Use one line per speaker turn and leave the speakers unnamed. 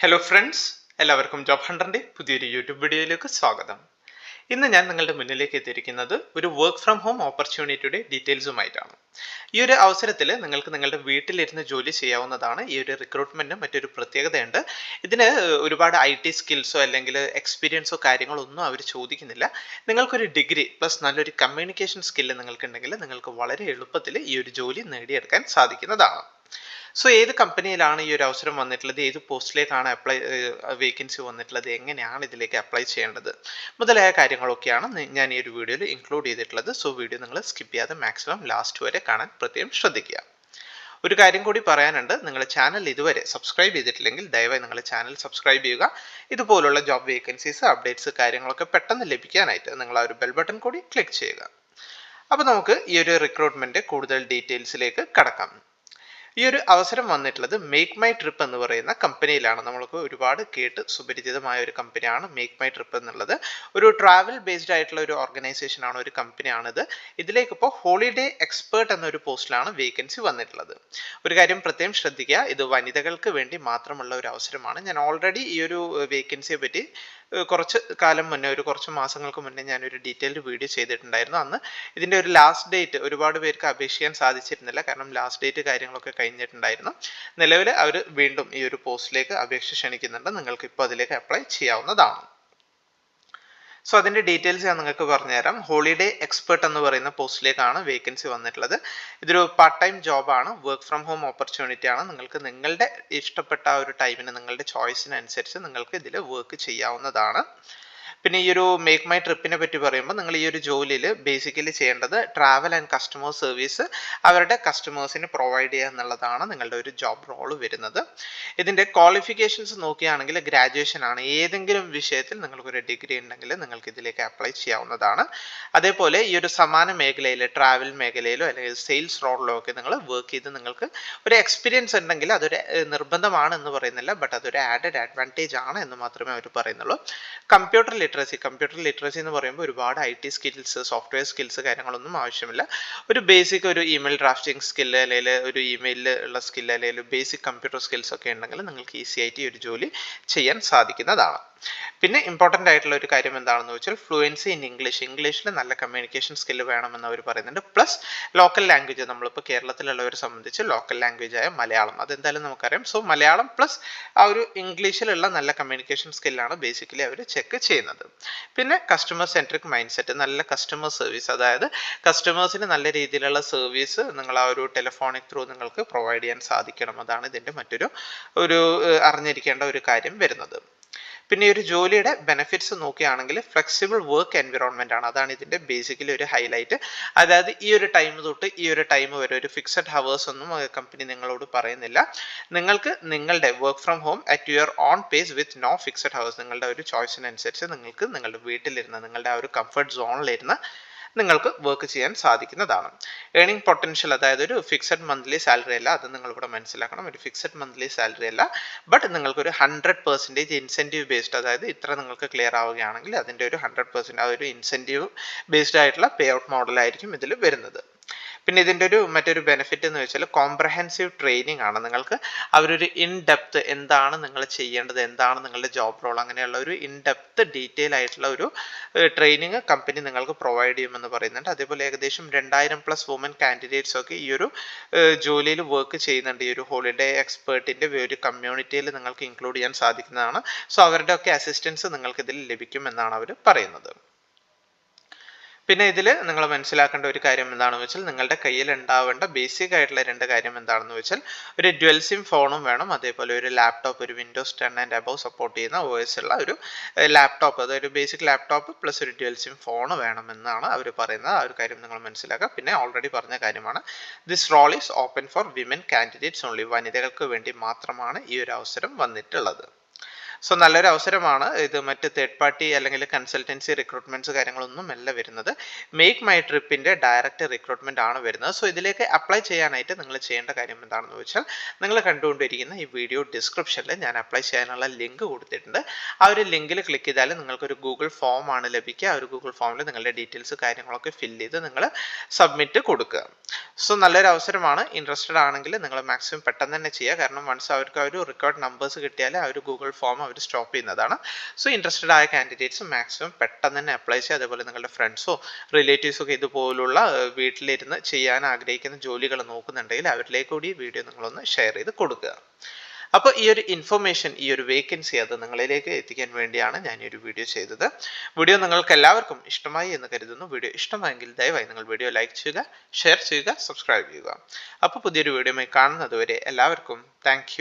Hello friends, എല്ലാവർക്കും job ഹണ്ടറിൻ്റെ പുതിയൊരു YouTube വീഡിയോയിലേക്ക് സ്വാഗതം. ഇന്ന് ഞാൻ നിങ്ങളുടെ മുന്നിലേക്ക് എത്തിയിരിക്കുന്നത് ഒരു വർക്ക് ഫ്രം ഹോം ഓപ്പർച്യൂണിറ്റിയുടെ ഡീറ്റെയിൽസുമായിട്ടാണ്. ഈ ഒരു അവസരത്തിൽ നിങ്ങൾക്ക് നിങ്ങളുടെ വീട്ടിലിരുന്ന് ജോലി ചെയ്യാവുന്നതാണ്. ഈ ഒരു റിക്രൂട്ട്മെൻറ്റിന് മറ്റൊരു പ്രത്യേകതയുണ്ട്. ഇതിന് ഒരുപാട് IT സ്കിൽസോ അല്ലെങ്കിൽ എക്സ്പീരിയൻസോ കാര്യങ്ങളോ ഒന്നും അവർ ചോദിക്കുന്നില്ല. നിങ്ങൾക്കൊരു ഡിഗ്രി പ്ലസ് നല്ലൊരു കമ്മ്യൂണിക്കേഷൻ സ്കില്ല് നിങ്ങൾക്കുണ്ടെങ്കിൽ നിങ്ങൾക്ക് വളരെ എളുപ്പത്തിൽ ഈ ഒരു ജോലി നേടിയെടുക്കാൻ സാധിക്കുന്നതാണ്. സോ ഏത് കമ്പനിയിലാണ് ഈ ഒരു അവസരം വന്നിട്ടുള്ളത്, ഏത് പോസ്റ്റിലേക്കാണ് വേക്കൻസി വന്നിട്ടുള്ളത്, എങ്ങനെയാണ് ഇതിലേക്ക് അപ്ലൈ ചെയ്യേണ്ടത് മുതലായ കാര്യങ്ങളൊക്കെയാണ് ഞാൻ ഈ ഒരു വീഡിയോയിൽ ഇൻക്ലൂഡ് ചെയ്തിട്ടുള്ളത്. സോ വീഡിയോ നിങ്ങൾ സ്കിപ്പ് ചെയ്യാതെ മാക്സിമം ലാസ്റ്റ് വരെ കാണാൻ പ്രത്യേകം ശ്രദ്ധിക്കുക. ഒരു കാര്യം കൂടി പറയാനുണ്ട്, നിങ്ങളുടെ ചാനൽ ഇതുവരെ സബ്സ്ക്രൈബ് ചെയ്തിട്ടില്ലെങ്കിൽ ദയവായി നിങ്ങളുടെ ചാനൽ സബ്സ്ക്രൈബ് ചെയ്യുക. ഇതുപോലുള്ള ജോബ് വേക്കൻസീസ് അപ്ഡേറ്റ്സ് കാര്യങ്ങളൊക്കെ പെട്ടെന്ന് ലഭിക്കാനായിട്ട് നിങ്ങൾ ആ ഒരു ബെൽ ബട്ടൺ കൂടി ക്ലിക്ക് ചെയ്യുക. അപ്പോൾ നമുക്ക് ഈ ഒരു റിക്രൂട്ട്മെന്റ് കൂടുതൽ ഡീറ്റെയിൽസിലേക്ക് കടക്കാം. ഈ ഒരു അവസരം വന്നിട്ടുള്ളത് മേക്ക് മൈ ട്രിപ്പ് എന്ന് പറയുന്ന കമ്പനിയിലാണ്. നമ്മൾക്ക് ഒരുപാട് കേട്ട് സുപരിചിതമായ ഒരു കമ്പനിയാണ് മേക്ക് മൈ ട്രിപ്പ് എന്നുള്ളത്. ഒരു ട്രാവൽ ബേസ്ഡ് ആയിട്ടുള്ള ഒരു ഓർഗനൈസേഷൻ ആണ്, ഒരു കമ്പനിയാണിത്. ഇതിലേക്ക് ഇപ്പോൾ ഹോളിഡേ എക്സ്പേർട്ട് എന്നൊരു പോസ്റ്റിലാണ് വേക്കൻസി വന്നിട്ടുള്ളത്. ഒരു കാര്യം പ്രത്യേകം ശ്രദ്ധിക്കുക, ഇത് വനിതകൾക്ക് വേണ്ടി മാത്രമുള്ള ഒരു അവസരമാണ്. ഞാൻ ഓൾറെഡി ഈ ഒരു വേക്കൻസിയെ പറ്റി കുറച്ച് കാലം മുന്നേ, കുറച്ച് മാസങ്ങൾക്ക് മുന്നേ ഞാനൊരു ഡീറ്റെയിൽഡ് വീഡിയോ ചെയ്തിട്ടുണ്ടായിരുന്നു. അന്ന് ഇതിൻ്റെ ഒരു ലാസ്റ്റ് ഡേറ്റ് ഒരുപാട് പേർക്ക് അപേക്ഷിക്കാൻ സാധിച്ചിരുന്നില്ല, കാരണം ലാസ്റ്റ് ഡേറ്റ് കാര്യങ്ങളൊക്കെ കഴിഞ്ഞിട്ടുണ്ടായിരുന്നു. നിലവിൽ അവർ വീണ്ടും ഈ ഒരു പോസ്റ്റിലേക്ക് അപേക്ഷ ക്ഷണിക്കുന്നുണ്ട്. നിങ്ങൾക്ക് ഇപ്പോൾ അതിലേക്ക് അപ്ലൈ ചെയ്യാവുന്നതാണ്. സോ അതിൻ്റെ ഡീറ്റെയിൽസ് ഞാൻ നിങ്ങൾക്ക് പറഞ്ഞുതരാം. ഹോളിഡേ എക്സ്പേർട്ട് എന്ന് പറയുന്ന പോസ്റ്റിലേക്കാണ് വേക്കൻസി വന്നിട്ടുള്ളത്. ഇതൊരു പാർട്ട് ടൈം ജോബാണ്, വർക്ക് ഫ്രം ഹോം ഓപ്പർച്യൂണിറ്റി ആണ്. നിങ്ങൾക്ക് നിങ്ങളുടെ ഇഷ്ടപ്പെട്ട ആ ഒരു ടൈമിന്, നിങ്ങളുടെ ചോയ്സിനനുസരിച്ച് നിങ്ങൾക്ക് ഇതിൽ വർക്ക് ചെയ്യാവുന്നതാണ്. പിന്നെ ഈ ഒരു മേക്ക് മൈ ട്രിപ്പിനെ പറ്റി പറയുമ്പോൾ, നിങ്ങൾ ഈ ഒരു ജോലിയിൽ ബേസിക്കലി ചെയ്യേണ്ടത് ട്രാവൽ ആൻഡ് കസ്റ്റമർ സർവീസ് അവരുടെ കസ്റ്റമേഴ്സിന് പ്രൊവൈഡ് ചെയ്യുക എന്നുള്ളതാണ് നിങ്ങളുടെ ഒരു ജോബ് റോൾ വരുന്നത്. ഇതിൻ്റെ ക്വാളിഫിക്കേഷൻസ് നോക്കുകയാണെങ്കിൽ ഗ്രാജുവേഷൻ ആണ്. ഏതെങ്കിലും വിഷയത്തിൽ നിങ്ങൾക്കൊരു ഡിഗ്രി ഉണ്ടെങ്കിൽ നിങ്ങൾക്ക് ഇതിലേക്ക് അപ്ലൈ ചെയ്യാവുന്നതാണ്. അതേപോലെ ഈ ഒരു സമാന മേഖലയിൽ, ട്രാവൽ മേഖലയിലോ അല്ലെങ്കിൽ സെയിൽസ് റോളിലോ ഒക്കെ നിങ്ങൾ വർക്ക് ചെയ്ത് നിങ്ങൾക്ക് ഒരു എക്സ്പീരിയൻസ് ഉണ്ടെങ്കിൽ അതൊരു നിർബന്ധമാണ് എന്ന് പറയുന്നില്ല, ബട്ട് അതൊരു ആഡഡ് അഡ്വാൻറ്റേജ് ആണ് എന്ന് മാത്രമേ അവർ പറയുന്നുള്ളൂ. കമ്പ്യൂട്ടർ ലിറ്ററസി എന്ന് പറയുമ്പോൾ ഒരുപാട് IT സ്കിൽസ്, സോഫ്റ്റ്വെയർ സ്കിൽസ് കാര്യങ്ങളൊന്നും ആവശ്യമില്ല. ഒരു ബേസിക് ഒരു ഇമെയിൽ ഡ്രാഫ്റ്റിംഗ് സ്കില്ല്, അല്ലെങ്കിൽ ഒരു ഇമെയിലിൽ ഉള്ള സ്കില്ല്, അല്ലെങ്കിൽ ബേസിക് കമ്പ്യൂട്ടർ സ്കിൽസ് ഒക്കെ ഉണ്ടെങ്കിൽ നിങ്ങൾക്ക് ഈസി ആയിട്ട് ഈ ഒരു ജോലി ചെയ്യാൻ സാധിക്കുന്നതാണ്. പിന്നെ ഇമ്പോർട്ടൻ്റ് ആയിട്ടുള്ള ഒരു കാര്യം എന്താണെന്ന് വെച്ചാൽ ഫ്ലുവൻസി ഇൻ ഇംഗ്ലീഷിൽ നല്ല കമ്മ്യൂണിക്കേഷൻ സ്കില്ല് വേണമെന്ന് അവർ പറയുന്നുണ്ട്. പ്ലസ് ലോക്കൽ ലാംഗ്വേജ്, നമ്മളിപ്പോൾ കേരളത്തിലുള്ളവരെ സംബന്ധിച്ച് ലോക്കൽ ലാംഗ്വേജ് ആയ മലയാളം, അതെന്തായാലും നമുക്കറിയാം. സോ മലയാളം പ്ലസ് ആ ഒരു ഇംഗ്ലീഷിലുള്ള നല്ല കമ്മ്യൂണിക്കേഷൻ സ്കില്ലാണ് ബേസിക്കലി അവർ ചെക്ക് ചെയ്യുന്നത്. പിന്നെ കസ്റ്റമർ സെൻട്രിക് മൈൻഡ് സെറ്റ്, നല്ല കസ്റ്റമർ സർവീസ്, അതായത് കസ്റ്റമേഴ്സിന് നല്ല രീതിയിലുള്ള സർവീസ് നിങ്ങൾ ആ ഒരു ടെലിഫോണിക് ത്രൂ നിങ്ങൾക്ക് പ്രൊവൈഡ് ചെയ്യാൻ സാധിക്കണം. അതാണ് ഇതിൻ്റെ മറ്റൊരു അറിഞ്ഞിരിക്കേണ്ട ഒരു കാര്യം വരുന്നത്. പിന്നെ ഈ ഒരു ജോലിയുടെ ബെനിഫിറ്റ്സ് നോക്കുകയാണെങ്കിൽ ഫ്ലെക്സിബിൾ വർക്ക് എൻവിറോൺമെന്റ് ആണ്. അതാണ് ഇതിന്റെ ബേസിക്കലി ഒരു ഹൈലൈറ്റ്. അതായത് ഈ ഒരു ടൈം തൊട്ട് ഈ ഒരു ടൈം വരെ ഒരു ഫിക്സഡ് ഹവേഴ്സ് ഒന്നും കമ്പനി നിങ്ങളോട് പറയുന്നില്ല. നിങ്ങൾക്ക് നിങ്ങളുടെ work from home at your own pace with no fixed hours, നിങ്ങളുടെ ഒരു ചോയ്സിനനുസരിച്ച് നിങ്ങൾക്ക് നിങ്ങളുടെ വീട്ടിലിരുന്ന്, നിങ്ങളുടെ ആ ഒരു കംഫർട്ട് സോണിലിരുന്ന് നിങ്ങൾക്ക് വർക്ക് ചെയ്യാൻ സാധിക്കുന്നതാണ്. ഏണിംഗ് പൊട്ടൻഷ്യൽ, അതായത് ഒരു ഫിക്സഡ് മന്ത്ലി സാലറി അല്ല, അത് നിങ്ങളിവിടെ മനസ്സിലാക്കണം. ഒരു ഫിക്സഡ് മന്ത്ലി സാലറി അല്ല, ബട്ട് നിങ്ങൾക്കൊരു 100% ഇൻസെൻറ്റീവ് ബേസ്ഡ്, അതായത് ഇത്ര നിങ്ങൾക്ക് ക്ലിയർ ആവുകയാണെങ്കിൽ അതിൻ്റെ ഒരു 100% ആ ഒരു ഇൻസെൻറ്റീവ് ബേസ്ഡ് ആയിട്ടുള്ള പേ ഔട്ട് മോഡലായിരിക്കും ഇതിൽ വരുന്നത്. പിന്നെ ഇതിൻ്റെ മറ്റൊരു ബെനിഫിറ്റ് എന്ന് വെച്ചാൽ കോംപ്രഹെൻസീവ് ട്രെയിനിങ് ആണ്. നിങ്ങൾക്ക് അവരൊരു ഇൻ ഡെപ്ത് എന്താണ് നിങ്ങൾ ചെയ്യേണ്ടത്, എന്താണ് നിങ്ങളുടെ ജോബ് റോൾ, അങ്ങനെയുള്ള ഒരു ഇൻ ഡെപ്ത് ഡീറ്റെയിൽ ആയിട്ടുള്ള ഒരു ട്രെയിനിങ് കമ്പനി നിങ്ങൾക്ക് പ്രൊവൈഡ് ചെയ്യുമെന്ന് പറയുന്നുണ്ട്. അതേപോലെ ഏകദേശം 2000+ വുമൻ കാൻഡിഡേറ്റ്സ് ഒക്കെ ഈ ഒരു ജോലിയിൽ വർക്ക് ചെയ്യുന്നുണ്ട്. ഈ ഒരു ഹോളിഡേ എക്സ്പേർട്ടിൻ്റെ ഒരു കമ്മ്യൂണിറ്റിയിൽ നിങ്ങൾക്ക് ഇൻക്ലൂഡ് ചെയ്യാൻ സാധിക്കുന്നതാണ്. സോ അവരുടെ ഒക്കെ അസിസ്റ്റൻസ് നിങ്ങൾക്ക് ഇതിൽ ലഭിക്കുമെന്നാണ് അവർ പറയുന്നത്. പിന്നെ ഇതിൽ നിങ്ങൾ മനസ്സിലാക്കേണ്ട ഒരു കാര്യം എന്താണെന്ന് വെച്ചാൽ, നിങ്ങളുടെ കയ്യിൽ ഉണ്ടാവേണ്ട ബേസിക് ആയിട്ടുള്ള 2 കാര്യം എന്താണെന്ന് വെച്ചാൽ, ഒരു ഡ്യുവൽ സിം ഫോണും വേണം, അതേപോലെ ഒരു ലാപ്ടോപ്പ്, ഒരു വിൻഡോസ് 10 ആൻഡ് അബവ് സപ്പോർട്ട് ചെയ്യുന്ന OS ഉള്ള ഒരു ലാപ്ടോപ്പ്, അതായത് ബേസിക് ലാപ്ടോപ്പ് പ്ലസ് ഒരു ഡ്യുവൽ സിം ഫോൺ വേണമെന്നാണ് അവർ പറയുന്നത്. ആ ഒരു കാര്യം നിങ്ങൾ മനസ്സിലാക്കുക. പിന്നെ ഓൾറെഡി പറഞ്ഞ കാര്യമാണ്, this role is open for women candidates only, വനിതകൾക്ക് വേണ്ടി മാത്രമാണ് ഈ ഒരു അവസരം വന്നിട്ടുള്ളത്. സോ നല്ലൊരു അവസരമാണ് ഇത്. മറ്റ് തേർഡ് പാർട്ടി അല്ലെങ്കിൽ കൺസൾട്ടൻസി റിക്രൂട്ട്മെന്റ്സ് കാര്യങ്ങളൊന്നും അല്ല വരുന്നത്. മേക്ക് മൈ ട്രിപ്പിന്റെ ഡയറക്റ്റ് റിക്രൂട്ട്മെന്റ് ആണ് വരുന്നത്. സോ ഇതിലേക്ക് അപ്ലൈ ചെയ്യാനായിട്ട് നിങ്ങൾ ചെയ്യേണ്ട കാര്യം എന്താണെന്ന് വെച്ചാൽ, നിങ്ങൾ കണ്ടുകൊണ്ടിരിക്കുന്ന ഈ വീഡിയോ ഡിസ്ക്രിപ്ഷനിൽ ഞാൻ അപ്ലൈ ചെയ്യാനുള്ള ലിങ്ക് കൊടുത്തിട്ടുണ്ട്. ആ ഒരു ലിങ്കിൽ ക്ലിക്ക് ചെയ്താൽ നിങ്ങൾക്കൊരു ഗൂഗിൾ ഫോം ആണ് ലഭിക്കുക. ആ ഒരു ഗൂഗിൾ ഫോമിൽ നിങ്ങളുടെ ഡീറ്റെയിൽസ് കാര്യങ്ങളൊക്കെ ഫില്ല് ചെയ്ത് നിങ്ങൾ സബ്മിറ്റ് കൊടുക്കുക. സോ നല്ലൊരു അവസരമാണ്. ഇൻട്രസ്റ്റഡ് ആണെങ്കിൽ നിങ്ങൾ മാക്സിമം പെട്ടെന്ന് തന്നെ ചെയ്യുക. കാരണം വൺസ് അവർക്ക് ആ ഒരു റെക്കോർഡ് നമ്പേഴ്സ് കിട്ടിയാൽ ആ ഒരു ഗൂഗിൾ ഫോം അവർ സ്റ്റോപ്പ് ചെയ്യുന്നതാണ്. സോ ഇൻട്രസ്റ്റഡ് ആയ കാൻഡിഡേറ്റ്സ് മാക്സിമം പെട്ടെന്ന് തന്നെ അപ്ലൈ ചെയ്യുക. അതേപോലെ നിങ്ങളുടെ ഫ്രണ്ട്സോ റിലേറ്റീവ്സോ ഒക്കെ ഇതുപോലുള്ള വീട്ടിലിരുന്ന് ചെയ്യാൻ ആഗ്രഹിക്കുന്ന ജോലികൾ നോക്കുന്നുണ്ടെങ്കിൽ അവരിലേക്ക് കൂടി ഈ വീഡിയോ നിങ്ങളൊന്ന് ഷെയർ ചെയ്ത് കൊടുക്കുക. അപ്പോൾ ഈ ഒരു ഇൻഫർമേഷൻ, ഈ ഒരു വേക്കൻസി അത് നിങ്ങളിലേക്ക് എത്തിക്കാൻ വേണ്ടിയാണ് ഞാൻ ഈ ഒരു വീഡിയോ ചെയ്തത്. വീഡിയോ നിങ്ങൾക്ക് എല്ലാവർക്കും ഇഷ്ടമായി എന്ന് കരുതുന്നു. വീഡിയോ ഇഷ്ടമായെങ്കിൽ ദയവായി നിങ്ങൾ വീഡിയോ ലൈക്ക് ചെയ്യുക, ഷെയർ ചെയ്യുക, സബ്സ്ക്രൈബ് ചെയ്യുക. അപ്പോൾ പുതിയൊരു വീഡിയോയുമായി കാണുന്നത് വരെ എല്ലാവർക്കും താങ്ക്